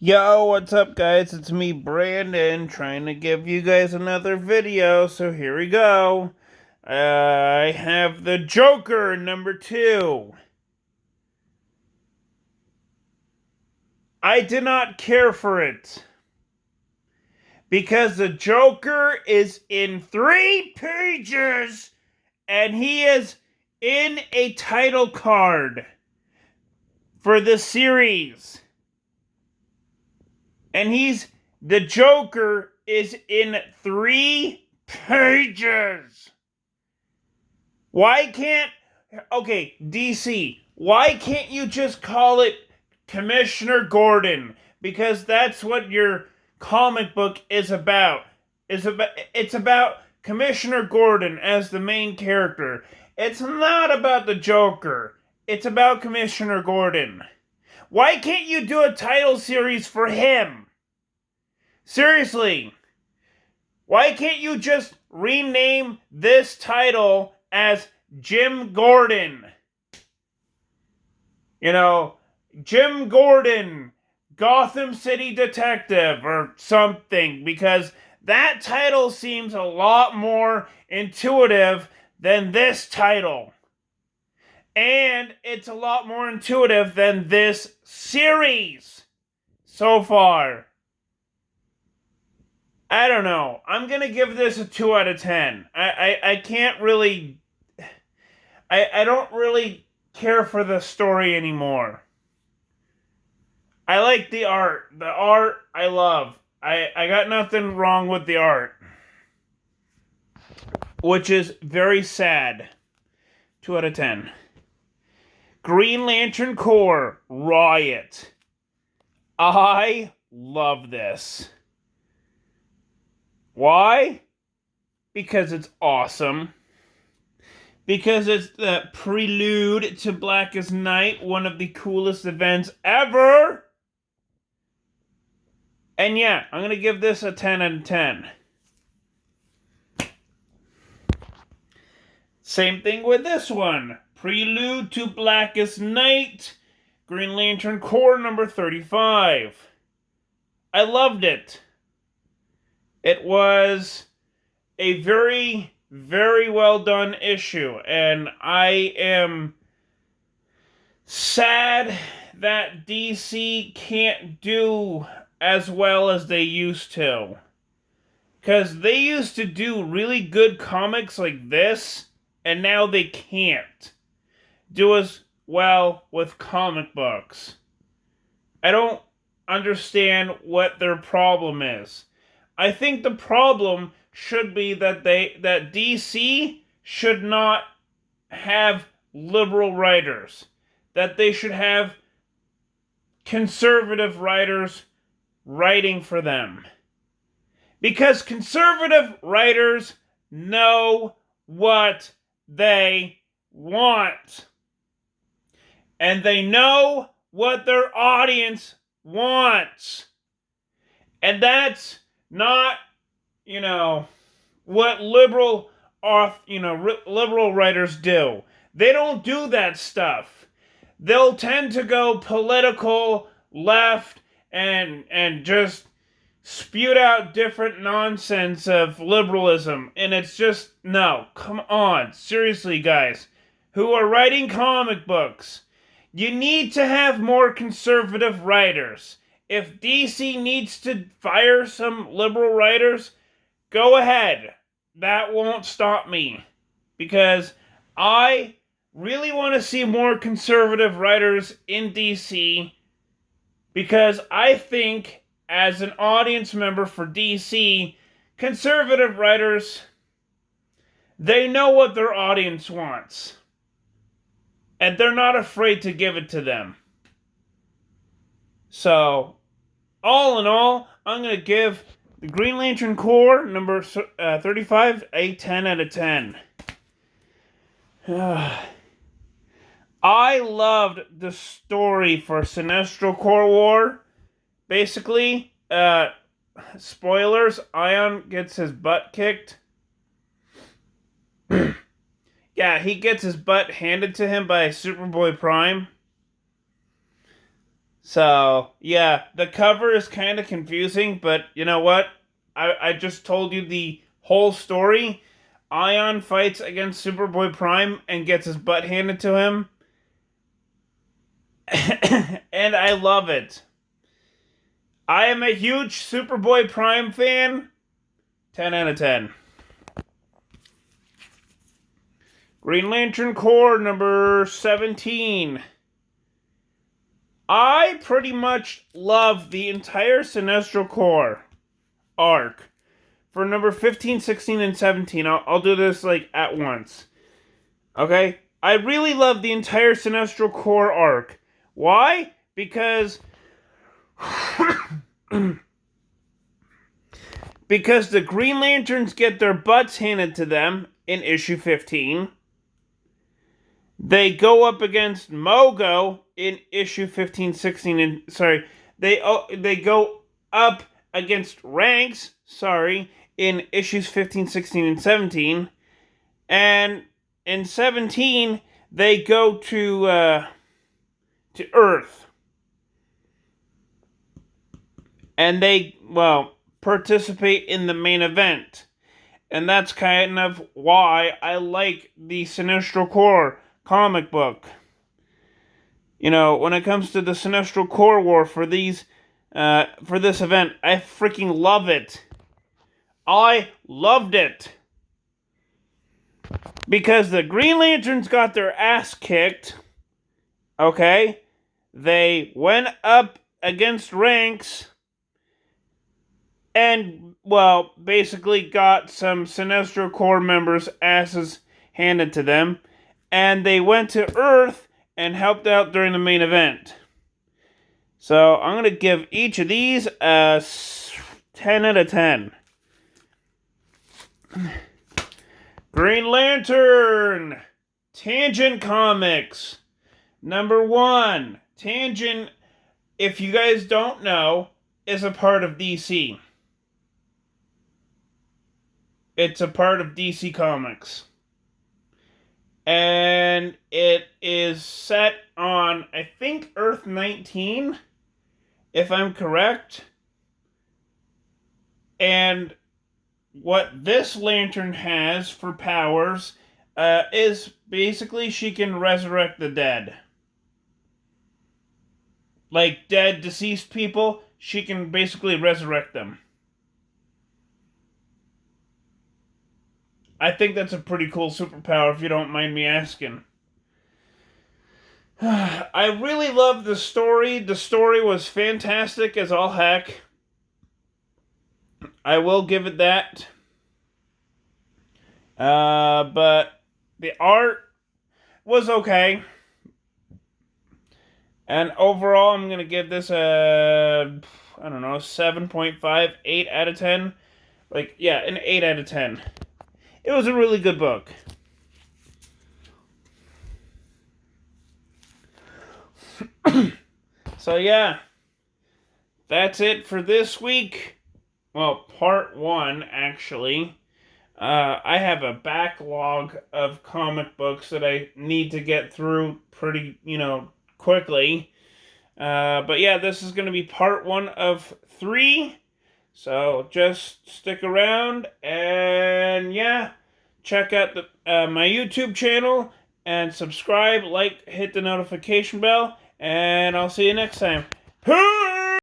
Yo, what's up, guys? It's me, Brandon, trying to give you guys another video, so here we go. I have the Joker, number 2. I did not care for it, because the Joker is in 3 pages, and he is in a title card for the series. And the Joker is in 3 pages. Okay, DC, why can't you just call it Commissioner Gordon? Because that's what your comic book is about. It's about Commissioner Gordon as the main character. It's not about the Joker. It's about Commissioner Gordon. Why can't you do a title series for him? Seriously. Why can't you just rename this title as Jim Gordon? Jim Gordon, Gotham City Detective, or something, because that title seems a lot more intuitive than this title. And it's a lot more intuitive than this series so far. I don't know. I'm going to give this a 2 out of 10. I can't really... I don't really care for the story anymore. I like the art. The art, I love. I got nothing wrong with the art. Which is very sad. 2 out of 10. Green Lantern Corps Riot. I love this. Why? Because it's awesome. Because it's the prelude to Blackest Night, one of the coolest events ever. And yeah, I'm going to give this a 10 out of 10. Same thing with this one. Prelude to Blackest Night, Green Lantern Corps number 35. I loved it. It was a very, very well done issue, and I am sad that DC can't do as well as they used to. Because they used to do really good comics like this, and now they can't do as well with comic books. I don't understand what their problem is. I think the problem should be that DC should not have liberal writers. That they should have conservative writers writing for them. Because conservative writers know what they want. And they know what their audience wants. And that's not, what liberal writers do. They don't do that stuff. They'll tend to go political, left, and just spewed out different nonsense of liberalism. And it's just, no, come on. Seriously, guys, who are writing comic books, you need to have more conservative writers. If DC needs to fire some liberal writers, go ahead. That won't stop me. Because I really want to see more conservative writers in DC. Because I think, as an audience member for DC, conservative writers, they know what their audience wants. And they're not afraid to give it to them. So, all in all, I'm going to give the Green Lantern Corps, number 35, a 10 out of 10. I loved the story for Sinestro Corps War. Basically, spoilers, Ion gets his butt kicked. Yeah, he gets his butt handed to him by Superboy Prime. So, yeah, the cover is kind of confusing, but you know what? I just told you the whole story. Ion fights against Superboy Prime and gets his butt handed to him. And I love it. I am a huge Superboy Prime fan. 10 out of 10. Green Lantern Corps number 17. I pretty much love the entire Sinestro Corps arc for number 15, 16, and 17. I'll do this like at once. Okay? I really love the entire Sinestro Corps arc. Why? Because because the Green Lanterns get their butts handed to them in issue 15. They go up against Mogo in issue 15, 16, and they go up against Ranks, in issues 15, 16, and 17. And in 17, they go to Earth. And they, participate in the main event. And that's kind of why I like the Sinestro Corps comic book. You know, when it comes to the Sinestro Corps War for this event, I freaking love it. I loved it. Because the Green Lanterns got their ass kicked. Okay? They went up against Ranks and, basically got some Sinestro Corps members' asses handed to them. And they went to Earth and helped out during the main event. So I'm going to give each of these a 10 out of 10. Green Lantern! Tangent Comics. Number 1. Tangent, if you guys don't know, is a part of DC. It's a part of DC Comics. And it is set on, I think, Earth 19, if I'm correct. And what this lantern has for powers is basically she can resurrect the dead. Like dead, deceased people, she can basically resurrect them. I think that's a pretty cool superpower, if you don't mind me asking. I really love the story. The story was fantastic as all heck. I will give it that. But the art was okay. And overall, I'm going to give this a, 7.5, 8 out of 10. An 8 out of 10. It was a really good book. So yeah, that's it for this week. Well, part 1, actually. I have a backlog of comic books that I need to get through pretty, quickly. But yeah, this is going to be part 1 of 3. So just stick around and yeah, check out my YouTube channel and subscribe, hit the notification bell, and I'll see you next time. Peace!